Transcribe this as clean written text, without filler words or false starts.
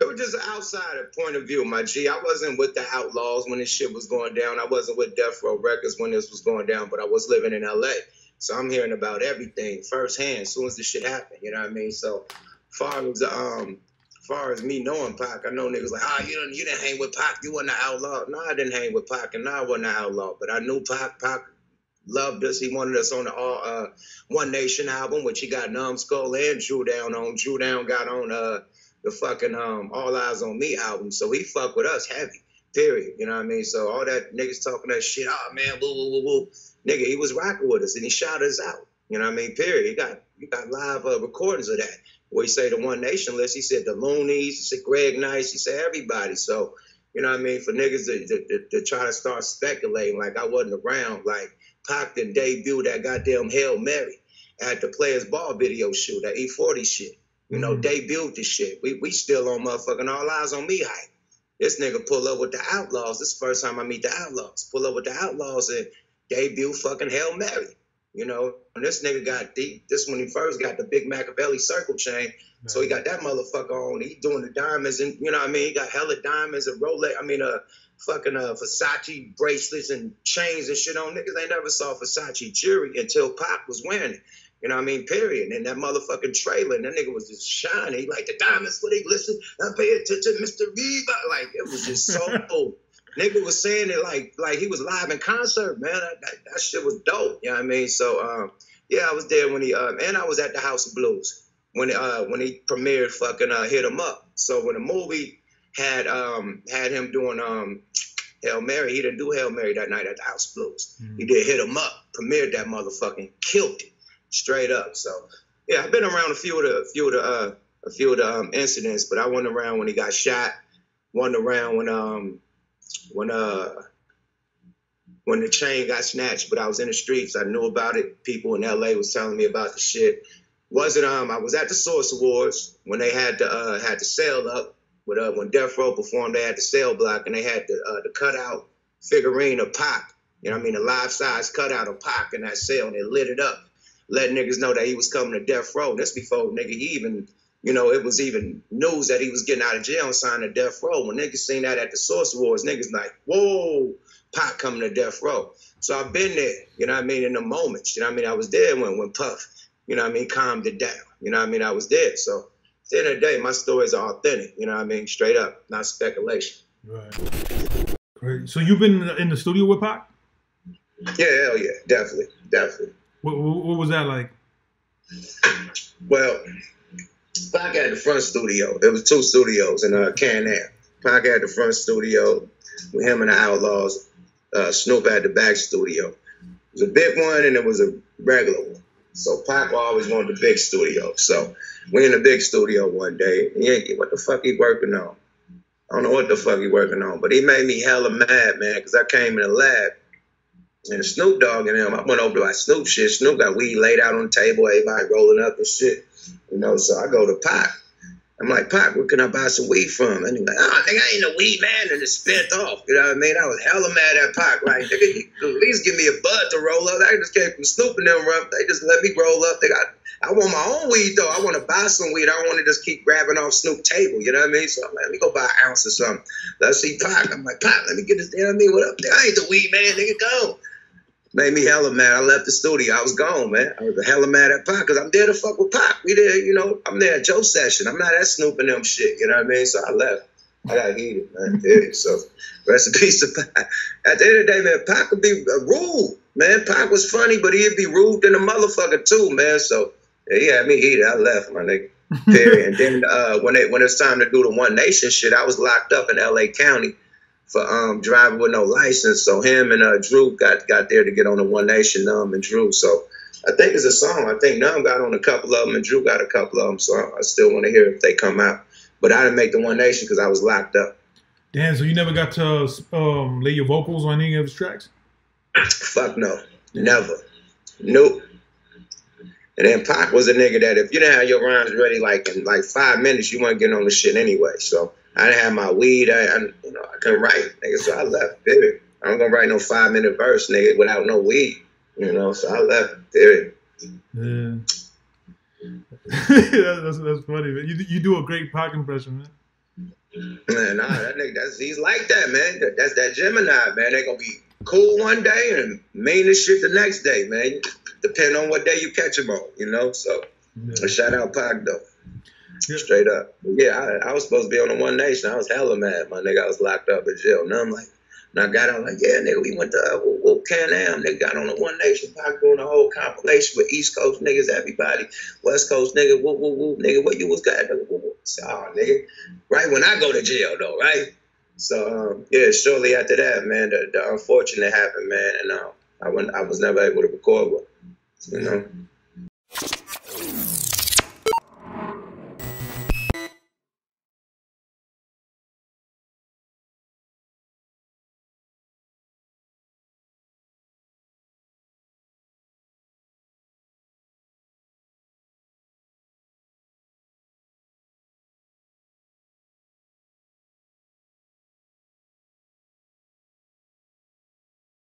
It was just an outsider point of view, my G. I wasn't with the Outlaws when this shit was going down. I wasn't with Death Row Records when this was going down, but I was living in LA. So I'm hearing about everything firsthand as soon as the shit happened. You know what I mean? So far as me knowing Pac, I know niggas like, you didn't hang with Pac, you wasn't an outlaw. No, I didn't hang with Pac, and no, I wasn't an outlaw. But I knew Pac. Pac loved us. He wanted us on the One Nation album, which he got Numbskull and Drew Down on. Drew Down got on the fucking All Eyes on Me album. So he fucked with us heavy, period. You know what I mean? So all that niggas talking that shit, oh man, woo, woo, woo, woo. Nigga, he was rocking with us and he shot us out. You know what I mean? Period. You got live recordings of that. Where he say the One Nation list, he said the Loonies, he said Greg Nice, he said everybody. So, you know what I mean? For niggas to try to start speculating like I wasn't around, like Pac done debuted that goddamn Hail Mary at the Players Ball video shoot, that E40 shit. You know, debuted the shit. We still on motherfucking All Eyes on Me hype. This nigga pull up with the Outlaws. This is the first time I meet the Outlaws. Pull up with the Outlaws and debut fucking Hail Mary. You know, and this nigga got this when he first got the big Machiavelli circle chain. So he got that motherfucker on. He doing the diamonds and, you know what I mean? He got hella diamonds and Rolex. I mean, fucking Versace bracelets and chains and shit on. Niggas ain't never saw Versace jewelry until Pac was wearing it. You know what I mean? Period. And that motherfucking trailer, and that nigga was just shining. Like the diamonds for they listen. I pay attention, Mr. Reba. Like it was just so nigga was saying it like he was live in concert, man. That shit was dope. You know what I mean? So yeah, I was there when he and I was at the House of Blues when he premiered fucking Hit 'Em Up. So when the movie had him doing Hail Mary, he didn't do Hail Mary that night at the House of Blues. He did Hit 'Em Up, premiered that motherfucking, killed it straight up. So yeah, I've been around a few of the incidents, but I wasn't around when he got shot. Wasn't around when the chain got snatched, but I was in the streets. I knew about it. People in LA was telling me about the shit. I was at the Source Awards when they had the sale up. When Death Row performed, they had the sale block and they had the cutout figurine of Pac. You know what I mean? The life size cutout of Pac in that sale, and they lit it up, letting niggas know that he was coming to Death Row. This before nigga he even, you know, it was even news that he was getting out of jail and signed to Death Row. When niggas seen that at the Source Awards, niggas like, whoa, Pac coming to Death Row. So I've been there, you know what I mean, in the moments. You know what I mean? I was there when Puff, you know what I mean, calmed it down. You know what I mean? I was there. So at the end of the day, my stories are authentic, you know what I mean? Straight up, not speculation. Right. Great. So you've been in the studio with Pac? Yeah, hell yeah, definitely. What was that like? Well, Pac had the front studio. There was 2 studios in Can-Am. Pac had the front studio with him and the Outlaws. Snoop had the back studio. It was a big one and it was a regular one. So Pac always wanted the big studio. So we in the big studio one day. Yeah, what the fuck he working on? I don't know what the fuck he working on, but he made me hella mad, man, because I came in the lab and Snoop Dogg and him, I went over to like Snoop shit. Snoop got weed laid out on the table, everybody rolling up and shit. You know, so I go to Pac. I'm like, Pac, where can I buy some weed from? And he's like, oh, nigga, I ain't no weed man, and it spent off. You know what I mean? I was hella mad at Pac. Like, nigga, you could at least give me a bud to roll up. I just came from Snoop and them run. They just let me roll up. I want my own weed, though. I want to buy some weed. I don't want to just keep grabbing off Snoop's table. You know what I mean? So I'm like, let me go buy an ounce or something. Let's see Pac. I'm like, Pac, let me get this. You know what I mean? What up there? I ain't the weed man, nigga, go. Made me hella mad. I left the studio. I was gone, man. I was hella mad at Pac because I'm there to fuck with Pac. We there, you know. I'm there at Joe's session. I'm not at Snoop and them shit. You know what I mean? So I left. I got heated, man. Yeah, so rest in peace to Pac. At the end of the day, man, Pac would be rude, man. Pac was funny, but he'd be rude than a motherfucker too, man. So yeah, he had me heated. I left, my nigga. Period. And then when it's time to do the One Nation shit, I was locked up in LA County for driving with no license. So him and Drew got there to get on the One Nation, and Drew. So I think it's a song. I think Numb got on a couple of them and Drew got a couple of them. So I still want to hear if they come out. But I didn't make the One Nation because I was locked up. Damn, so you never got to lay your vocals on any of his tracks? Fuck no. Never. Nope. And then Pac was a nigga that if you didn't have your rhymes ready like in like 5 minutes, you weren't getting on the shit anyway. So I didn't have my weed. I couldn't write, nigga. So I left. Period. I'm gonna write no 5-minute verse, nigga, without no weed. You know. So I left. Period. Yeah. that's funny, man. You do a great Pac impression, man. Man, nah, that nigga, he's like that, man. That's that Gemini, man. They gonna be cool one day and mean as shit the next day, man. Depending on what day you catch him on, you know. So, shout out Pac though. Straight up. Yeah, I was supposed to be on the One Nation. I was hella mad, my nigga. I was locked up in jail. And I'm like, and I got out like, yeah, nigga, we went to Can-Am. Nigga got on the One Nation. Pac doing a whole compilation with East Coast niggas, everybody. West Coast nigga, whoop, whoop, whoop. Nigga, what you was got? So, nigga. Right when I go to jail, though, right? So, yeah, shortly after that, man, the unfortunate happened, man. And I was never able to record with, you know.